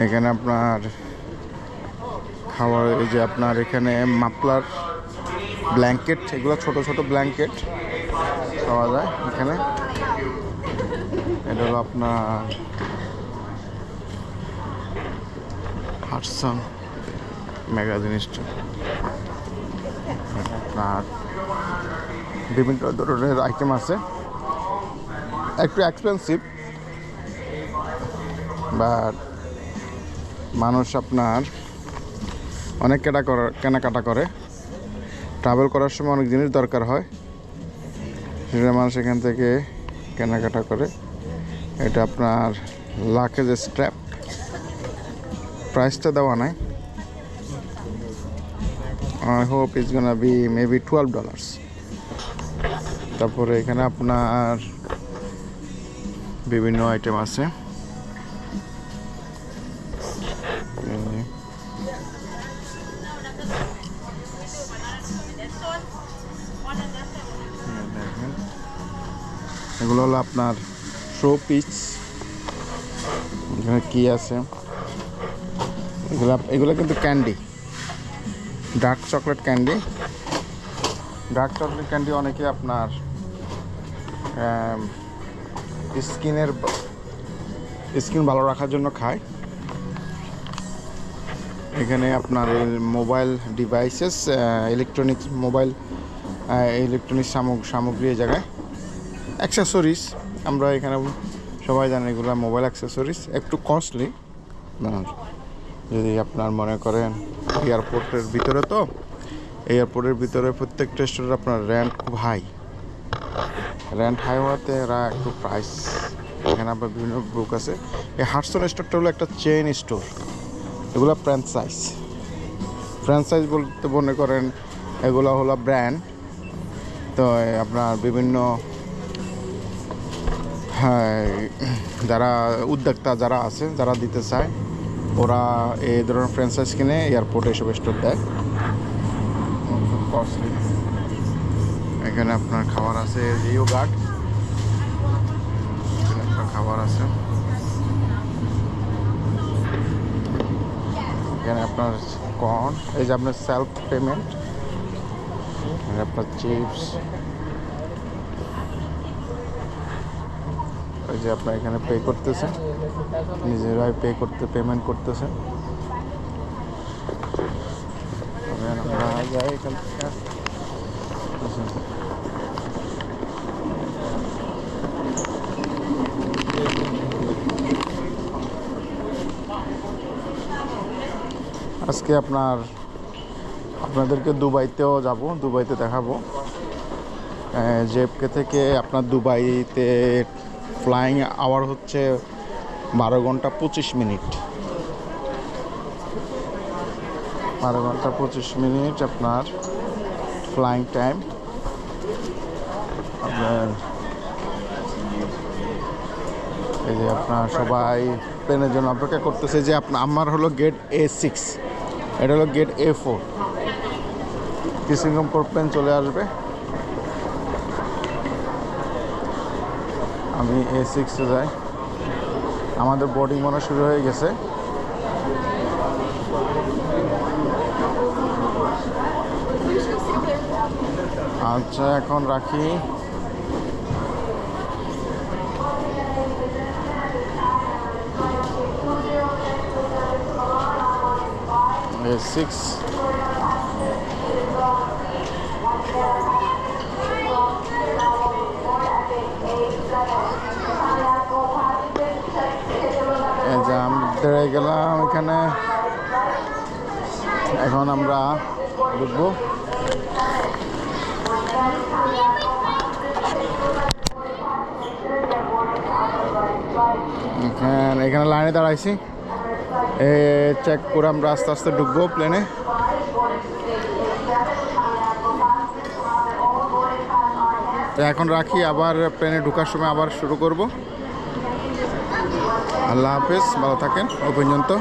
এখানে আপনার খাবার, এই যে আপনার এখানে মাফলার, ব্ল্যাঙ্কেট, এগুলো ছোট ছোট ব্ল্যাঙ্কেট পাওয়া যায় এখানে। এটা হলো আপনার হাটসন ম্যাগাজিন স্টোর। আপনার বিভিন্ন ধরনের আইটেম আছে, একটু এক্সপেন্সিভ, বাট মানুষ আপনার অনেক কেনাকাটা করে। ট্রাভেল করার সময় অনেক জিনিস দরকার হয়, সেটা মানুষ এখান থেকে কেনাকাটা করে। এটা আপনার লাকেজ স্ট্র্যাপ, প্রাইসটা দেওয়া নাই। I hope it's gonna be maybe $12। তারপরে এখানে আপনার বিভিন্ন আইটেম আছে। এগুলো হলো আপনার শো পিস। এখানে কি আছে, এগুলো কিন্তু candy, dark chocolate candy. Dark chocolate candy অনেকে আপনার স্কিন ভালো রাখার জন্য খায়। এখানে আপনার মোবাইল ডিভাইসেস, ইলেকট্রনিক্স সামগ্রী এই জায়গায়। অ্যাক্সেসরিজ, আমরা এখানে সবাই জানি এগুলো মোবাইল অ্যাক্সেসরিজ, একটু কস্টলি। যদি আপনার মনে করেন এয়ারপোর্টের ভিতরে, তো এয়ারপোর্টের ভিতরে প্রত্যেকটা স্টোরের আপনার রেন্ট খুব হাই হওয়াতে এরা একটু প্রাইস। এখানে আপনার বিভিন্ন বুক আছে। এই হাটসন স্টোরটা হলো একটা চেইন স্টোর। এগুলো ফ্র্যাঞ্চাইজ বলতে মনে করেন এগুলো হলো ব্র্যান্ড। তো আপনার বিভিন্ন যারা উদ্যোক্তা যারা আছে, যারা দিতে চায়, ওরা এই ধরনের ফ্র্যাঞ্চাইজ কিনে এয়ারপোর্টে এসব স্টোর দেয়। কস্টলি। এখানে আপনার খাবার আছে, রিও গার্ড, এখানে একটা খাবার আছে। এখানে আপনার কর্ন, এই যে আপনার সেলফ পেমেন্ট, আপনার চিপস, ওই যে আপনার এখানে পে করতেছেন, নিজেরাই পেমেন্ট করতেছেন। আমরা যাই এখান থেকে। আজকে আপনাদেরকে দুবাইতেও যাব, দুবাইতে দেখাবো। জেএফকে থেকে আপনার দুবাইতে ফ্লাইং আওয়ার হচ্ছে 12 ঘন্টা 25 মিনিট। 12 ঘন্টা 25 মিনিট আপনার ফ্লাইং টাইম। আপনার এই যে আপনার সবাই প্লেনের জন্য অপেক্ষা করতেছে। যে আমার হলো গেট A6, এটা হলো গেট A4। কিসিংহাম পর প্লেন চলে আসবে। আমি A6-এ যাই। আমাদের বোর্ডিং মনে শুরু হয়ে গেছে। আচ্ছা, এখন রাখি। A6 গেলাম এখানে। এখন আমরা ঢুকবো। এখানে লাইনে দাঁড়াইছি, চেক করে আমরা আস্তে আস্তে ঢুকবো প্লেনে। তো এখন রাখি, আবার প্লেনে ঢোকার সময় আবার শুরু করব। আল্লাহ হাফেজ, ভালো থাকেন ওই পর্যন্ত।